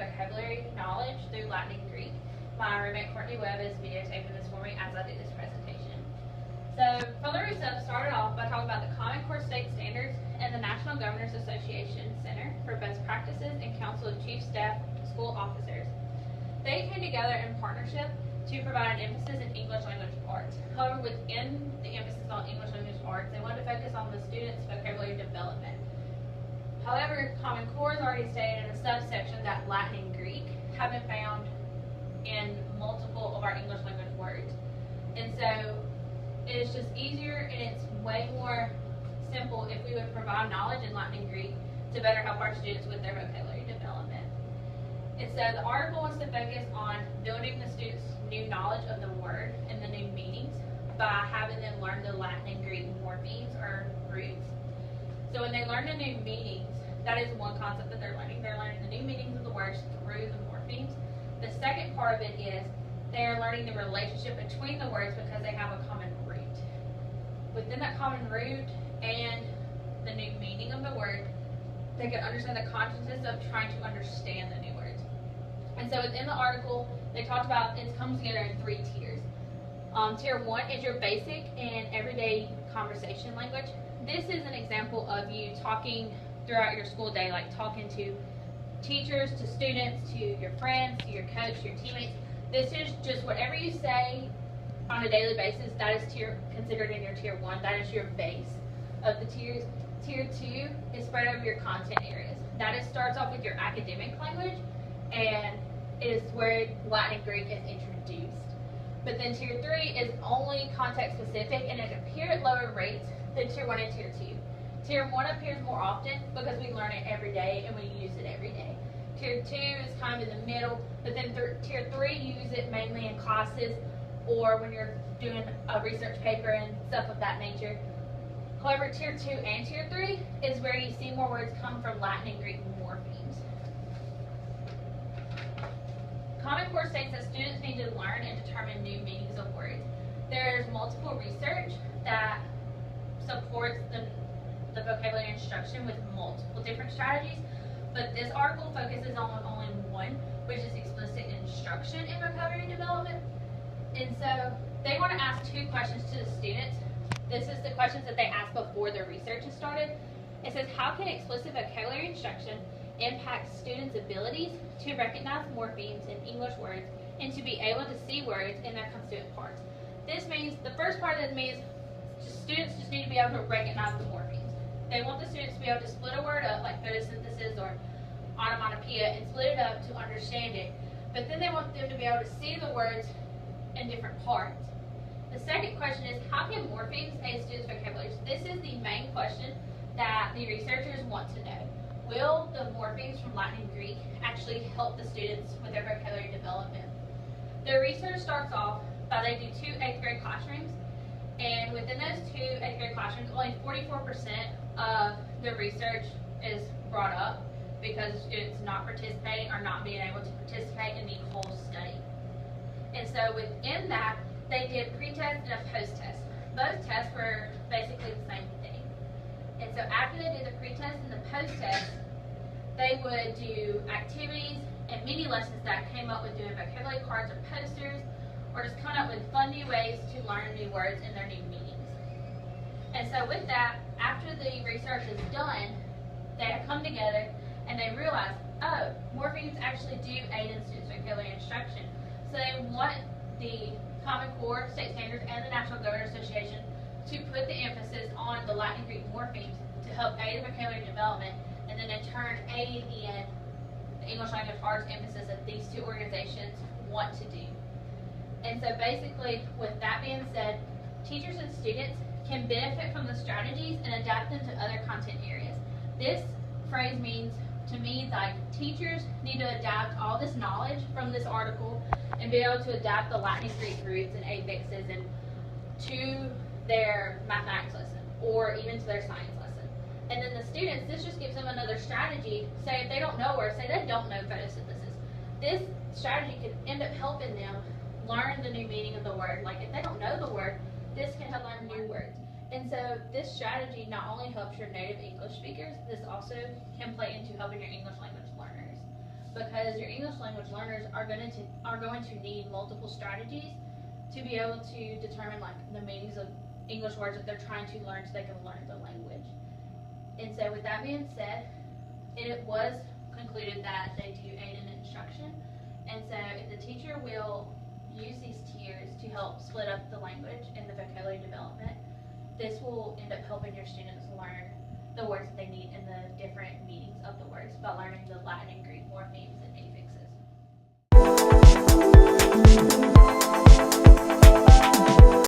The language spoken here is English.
vocabulary knowledge through Latin and Greek. My roommate Courtney Webb is videotaping this for me as I do this presentation. So, Brother Russo started off by talking about the Common Core State Standards and the National Governors Association Center for Best Practices and Council of Chief Staff School Officers. They came together in partnership to provide an emphasis in English language arts. However, within the emphasis on English language arts, they wanted to focus on the students' vocabulary development. However, Common Core has already stated in a subsection that Latin and Greek have been found in multiple of our English language words. And so it's just easier and it's way more simple if we would provide knowledge in Latin and Greek to better help our students with their vocabulary development. And so the article wants to focus on building the students' new knowledge of the word and the new meanings by having them learn the Latin and Greek morphemes or roots. So when they learn the new meanings, that is one concept that they're learning. They're learning the new meanings of the words through the morphemes. The second part of it is they are learning the relationship between the words because they have a common root. Within that common root and the new meaning of the word, they can understand the consciousness of trying to understand the new words. And so within the article, they talked about it comes together in 3 tiers. Tier 1 is your basic and everyday conversation language. This is an example of you talking throughout your school day, like talking to teachers, to students, to your friends, to your coach, your teammates. This is just whatever you say on a daily basis, that is considered in your tier 1. That is your base of the tiers. Tier 2 is spread over your content areas. That starts off with your academic language and is where Latin and Greek is introduced. But then tier 3 is only context specific and it appears at lower rates than tier 1 and tier 2. Tier 1 appears more often because we learn it every day and we use it every day. Tier 2 is kind of in the middle, but then tier 3 you use it mainly in classes or when you're doing a research paper and stuff of that nature. However, tier 2 and tier 3 is where you see more words come from Latin and Greek morphemes. Common Core states that students need to learn and determine new meanings of words. There's multiple research that supports the vocabulary instruction with multiple different strategies, but this article focuses on only one, which is explicit instruction in vocabulary development. And so they want to ask 2 questions to the students. This is the questions that they asked before their research has started. It says, how can explicit vocabulary instruction impact students' abilities to recognize morphemes in English words and to be able to see words in their constituent parts? This means, the first part of this means students just need to be able to recognize the morphemes. They want the students to be able to split a word up, like photosynthesis or onomatopoeia, and split it up to understand it. But then they want them to be able to see the words in different parts. The second question is, how can morphemes aid students' vocabulary? This is the main question that the researchers want to know. Will the morphemes from Latin and Greek actually help the students with their vocabulary development? Their research starts off by they do 2 8th grade classrooms, and within those 2 8th grade classrooms, only 44% of the research is brought up because students not participating or not being able to participate in the whole study. And so within that, they did pre-test and a post-test. Both tests were basically the same thing. And so after they did the pre-test and the post-test, they would do activities and mini lessons that came up with doing vocabulary cards or posters, or just coming up with fun new ways to learn new words and their new meanings. And so with that, after the research is done, they have come together and they realized, oh, morphemes actually do aid in students' vocabulary instruction. So they want the Common Core State Standards and the National Governors Association to put the emphasis on the Latin and Greek morphemes to help aid in vocabulary development, and then in turn aid in the English language arts emphasis that these 2 organizations want to do. And so basically, with that being said, teachers and students can benefit from the strategies and adapt them to other content areas. This phrase means, to me, like teachers need to adapt all this knowledge from this article and be able to adapt the Latin and Greek roots and affixes and to their mathematics lesson or even to their science lesson. And then the students, this just gives them another strategy. Say if they don't know or say they don't know photosynthesis, this strategy could end up helping them learn the new meaning of the word. Like if they don't know the word, this can help learn new words. And so this strategy not only helps your native English speakers, this also can play into helping your English language learners. because your English language learners are going to need multiple strategies to be able to determine like the meanings of English words that they're trying to learn so they can learn the language. And so with that being said, it was concluded that they do aid in instruction. And so if the teacher will use these tiers to help split up the language and the vocabulary development, this will end up helping your students learn the words that they need and the different meanings of the words by learning the Latin and Greek morphemes and affixes.